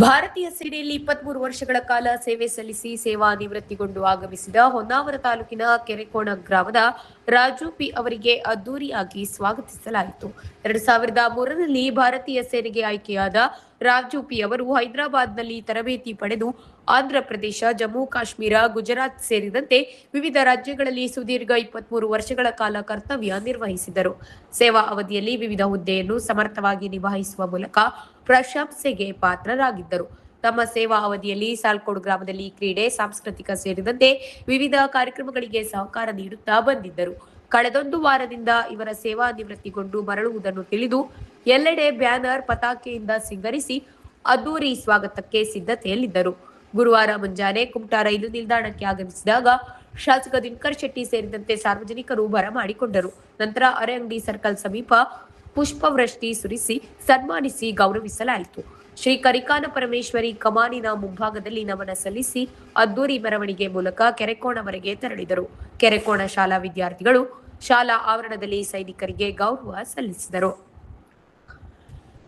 ಭಾರತೀಯ ಸೇನೆಯಲ್ಲಿ 23 ವರ್ಷಗಳ ಕಾಲ ಸೇವೆ ಸಲ್ಲಿಸಿ ಸೇವಾ ನಿವೃತ್ತಿಗೊಂಡು ಆಗಮಿಸಿದ ಹೊನ್ನಾವರ ತಾಲೂಕಿನ ಕೆರೆಕೋಣ ಗ್ರಾಮದ ರಾಜು ಪಿ ಅವರಿಗೆ ಅದ್ದೂರಿಯಾಗಿ ಸ್ವಾಗತಿಸಲಾಯಿತು. 2003ರಲ್ಲಿ ಭಾರತೀಯ ಸೇನೆಗೆ ಆಯ್ಕೆಯಾದ ರಾಜು ಪಿ ಅವರು ಹೈದರಾಬಾದ್ನಲ್ಲಿ ತರಬೇತಿ ಪಡೆದು ಆಂಧ್ರಪ್ರದೇಶ, ಜಮ್ಮು ಕಾಶ್ಮೀರ, ಗುಜರಾತ್ ಸೇರಿದಂತೆ ವಿವಿಧ ರಾಜ್ಯಗಳಲ್ಲಿ ಸುದೀರ್ಘ 23 ವರ್ಷಗಳ ಕಾಲ ಕರ್ತವ್ಯ ನಿರ್ವಹಿಸಿದರು. ಸೇವಾ ಅವಧಿಯಲ್ಲಿ ವಿವಿಧ ಹುದ್ದೆಯನ್ನು ಸಮರ್ಥವಾಗಿ ನಿಭಾಯಿಸುವ ಮೂಲಕ ಪ್ರಶಂಸೆಗೆ ಪಾತ್ರರಾಗಿದ್ದರು. ತಮ್ಮ ಸೇವಾ ಅವಧಿಯಲ್ಲಿ ಸಾಲ್ಕೋಡ್ ಗ್ರಾಮದಲ್ಲಿ ಕ್ರೀಡೆ, ಸಾಂಸ್ಕೃತಿಕ ಸೇರಿದಂತೆ ವಿವಿಧ ಕಾರ್ಯಕ್ರಮಗಳಿಗೆ ಸಹಕಾರ ನೀಡುತ್ತಾ ಬಂದಿದ್ದರು. ಕಳೆದೊಂದು ವಾರದಿಂದ ಇವರ ಸೇವಾ ನಿವೃತ್ತಿಗೊಂಡು ಮರಳುವುದನ್ನು ತಿಳಿದು ಎಲ್ಲೆಡೆ ಬ್ಯಾನರ್, ಪತಾಕೆಯಿಂದ ಸಿಂಗರಿಸಿ ಅದ್ದೂರಿ ಸ್ವಾಗತಕ್ಕೆ ಸಿದ್ಧತೆಯಲ್ಲಿದ್ದರು. ಗುರುವಾರ ಮುಂಜಾನೆ ಕುಮಟಾ ರೈಲು ನಿಲ್ದಾಣಕ್ಕೆ ಆಗಮಿಸಿದಾಗ ಶಾಸಕ ದಿನಕರ್ ಶೆಟ್ಟಿ ಸೇರಿದಂತೆ ಸಾರ್ವಜನಿಕರು ಬರಮಾಡಿಕೊಂಡರು. ನಂತರ ಅರೆಂಗಡಿ ಸರ್ಕಲ್ ಸಮೀಪ ಪುಷ್ಪವೃಷ್ಟಿ ಸುರಿಸಿ ಸನ್ಮಾನಿಸಿ ಗೌರವಿಸಲಾಯಿತು. ಶ್ರೀ ಕರಿಕಾನ ಪರಮೇಶ್ವರಿ ಕಮಾನಿನ ಮುಂಭಾಗದಲ್ಲಿ ನಮನ ಸಲ್ಲಿಸಿ ಅದ್ದೂರಿ ಮೆರವಣಿಗೆ ಮೂಲಕ ಕೆರೆಕೋಣವರೆಗೆ ತೆರಳಿದರು. ಕೆರೆಕೋಣ ಶಾಲಾ ವಿದ್ಯಾರ್ಥಿಗಳು ಶಾಲಾ ಆವರಣದಲ್ಲಿ ಸೈನಿಕರಿಗೆ ಗೌರವ ಸಲ್ಲಿಸಿದರು.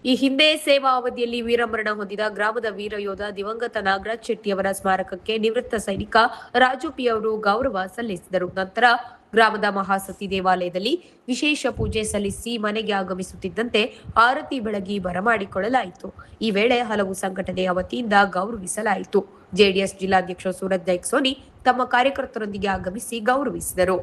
ಈ ಹಿಂದೆ ಸೇವಾ ಅವಧಿಯಲ್ಲಿ ವೀರಮರಣ ಹೊಂದಿದ ಗ್ರಾಮದ ವೀರ ಯೋಧ ದಿವಂಗತ ನಾಗರಾಜ್ ಶೆಟ್ಟಿಯವರ ಸ್ಮಾರಕಕ್ಕೆ ನಿವೃತ್ತ ಸೈನಿಕ ರಾಜು ಪಿ ಅವರು ಗೌರವ ಸಲ್ಲಿಸಿದರು. ನಂತರ ಗ್ರಾಮದ ಮಹಾಸತಿ ದೇವಾಲಯದಲ್ಲಿ ವಿಶೇಷ ಪೂಜೆ ಸಲ್ಲಿಸಿ ಮನೆಗೆ ಆಗಮಿಸುತ್ತಿದ್ದಂತೆ ಆರತಿ ಬೆಳಗಿ ಬರಮಾಡಿಕೊಳ್ಳಲಾಯಿತು. ಈ ವೇಳೆ ಹಲವು ಸಂಘಟನೆಯ ವತಿಯಿಂದ ಗೌರವಿಸಲಾಯಿತು. ಜೆಡಿಎಸ್ ಜಿಲ್ಲಾಧ್ಯಕ್ಷ ಸೂರಜ್ ನಾಯ್ಕ್ ಸೋನಿ ತಮ್ಮ ಕಾರ್ಯಕರ್ತರೊಂದಿಗೆ ಆಗಮಿಸಿ ಗೌರವಿಸಿದರು.